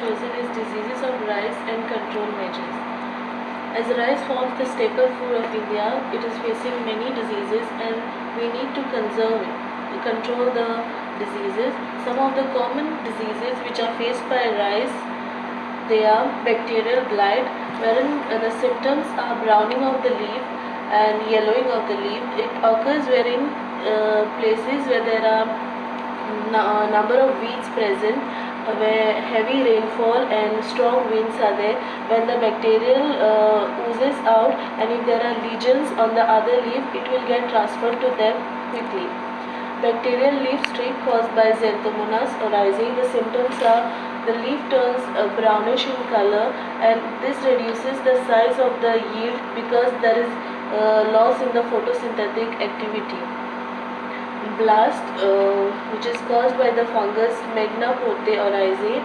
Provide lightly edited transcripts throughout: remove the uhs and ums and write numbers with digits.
chosen is diseases of rice and control measures. As rice forms the staple food of India, it is facing many diseases and we need to conserve it, to control the diseases. Some of the common diseases which are faced by rice, they are bacterial blight, wherein the symptoms are browning of the leaf and yellowing of the leaf. It occurs wherein places where there are number of weeds present, where heavy rainfall and strong winds are there. When the bacterial oozes out, and if there are lesions on the other leaf, it will get transferred to them quickly. Bacterial leaf streak caused by Xanthomonas oryzae. The symptoms are the leaf turns brownish in color, and this reduces the size of the yield because there is loss in the photosynthetic activity. Blast, which is caused by the fungus Magna prote oryzae.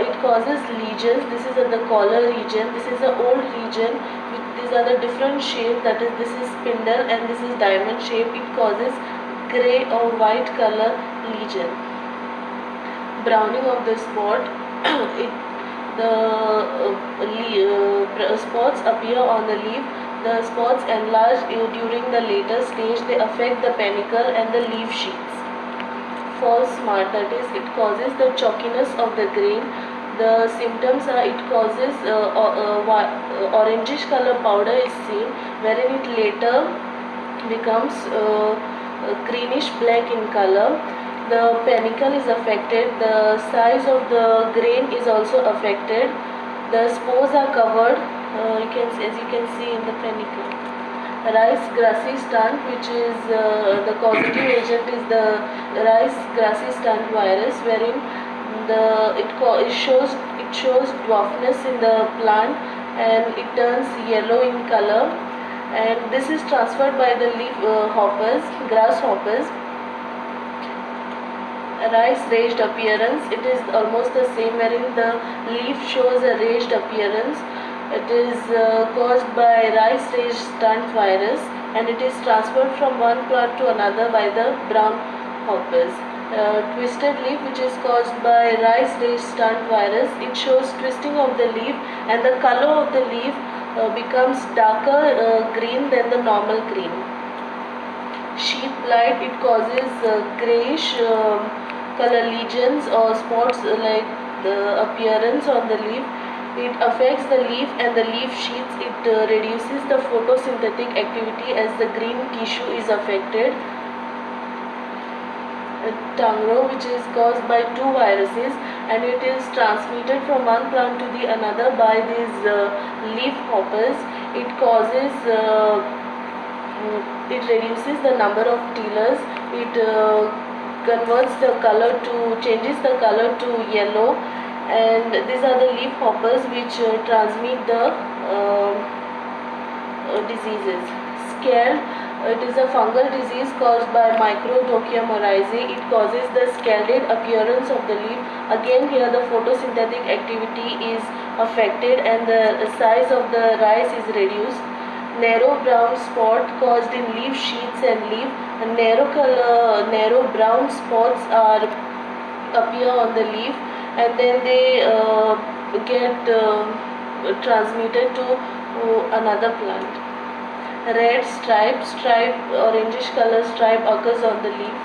It causes lesions. This is at the collar region. This is the old region. These are the different shapes. That is, this is spindle and this is diamond shape. It causes grey or white color lesion. Browning of the spot. The spots appear on the leaf. The spots enlarge during the later stage. They affect the panicle and the leaf sheaths. False smart, that is, it causes the chalkiness of the grain. The symptoms are it causes orangish color powder is seen, wherein it later becomes greenish black in color. The panicle is affected. The size of the grain is also affected. The spores are covered. As you can see in the panicle. Rice grassy stunt, which is the causative agent is the rice grassy stunt virus, wherein it shows dwarfness in the plant and it turns yellow in color, and this is transferred by the leaf grasshoppers. Rice raised appearance, it is almost the same, wherein the leaf shows a raised appearance. It is caused by rice raised stunt virus, and it is transferred from one plant to another by the brown hoppers. Twisted leaf, which is caused by rice raised stunt virus, it shows twisting of the leaf and the color of the leaf becomes darker green than the normal green. Sheath blight, it causes greyish color lesions or spots like the appearance on the leaf. It affects the leaf and the leaf sheaths. It reduces the photosynthetic activity as the green tissue is affected. Tangro, which is caused by two viruses, and it is transmitted from one plant to the another by these leaf hoppers. It causes it reduces the number of tillers. It changes the color to yellow, and these are the leaf hoppers which transmit the diseases. Scald, it is a fungal disease caused by Microdochium oryzae. It causes the scalded appearance of the leaf. Again, here the photosynthetic activity is affected and the size of the rice is reduced. Narrow brown spot caused in leaf sheaths and leaf. Narrow brown spots appear on the leaf, and then they get transmitted to another plant. Red orangish color stripe occurs on the leaf.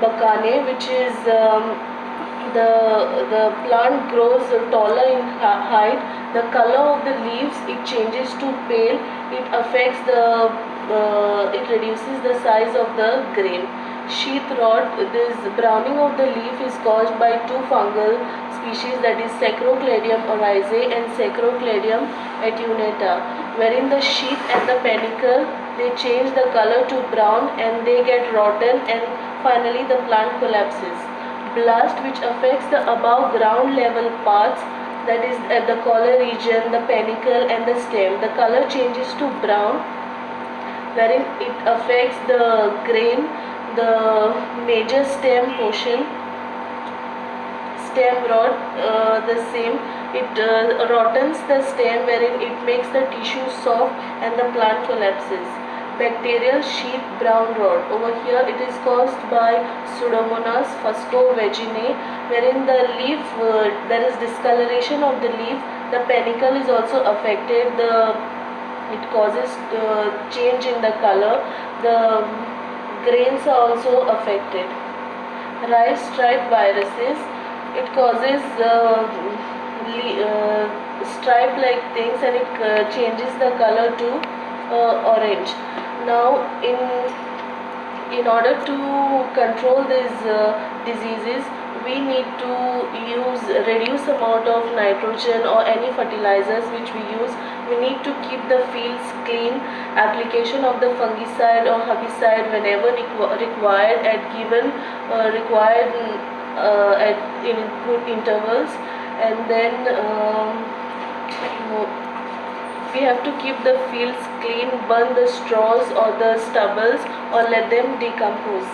Bacane, which is the plant grows taller in height. The color of the leaves, it changes to pale. It affects it reduces the size of the grain. Sheath rot, this browning of the leaf is caused by two fungal species, that is Sacrocladium oryzae and Sacrocladium attenuata, wherein the sheath and the panicle, they change the color to brown and they get rotten, and finally the plant collapses. Blast, which affects the above ground level parts, that is at the collar region, the panicle and the stem. The color changes to brown, wherein it affects the grain, the major stem portion. Stem rot, the same. It rottens the stem, wherein it makes the tissue soft and the plant collapses. bacterial sheath brown rot. Over here it is caused by Pseudomonas fuscovaginae, wherein the leaf, there is discoloration of the leaf. The panicle is also affected. It causes change in the color. The grains are also affected. Rice stripe viruses, it causes stripe like things, and it changes the color to orange. Now in order to control these diseases, we need to use reduce amount of nitrogen or any fertilizers which we use. We need to keep the fields clean. Application of the fungicide or herbicide whenever required at given required in good intervals. And then we have to keep the fields clean, burn the straws or the stubbles, or let them decompose.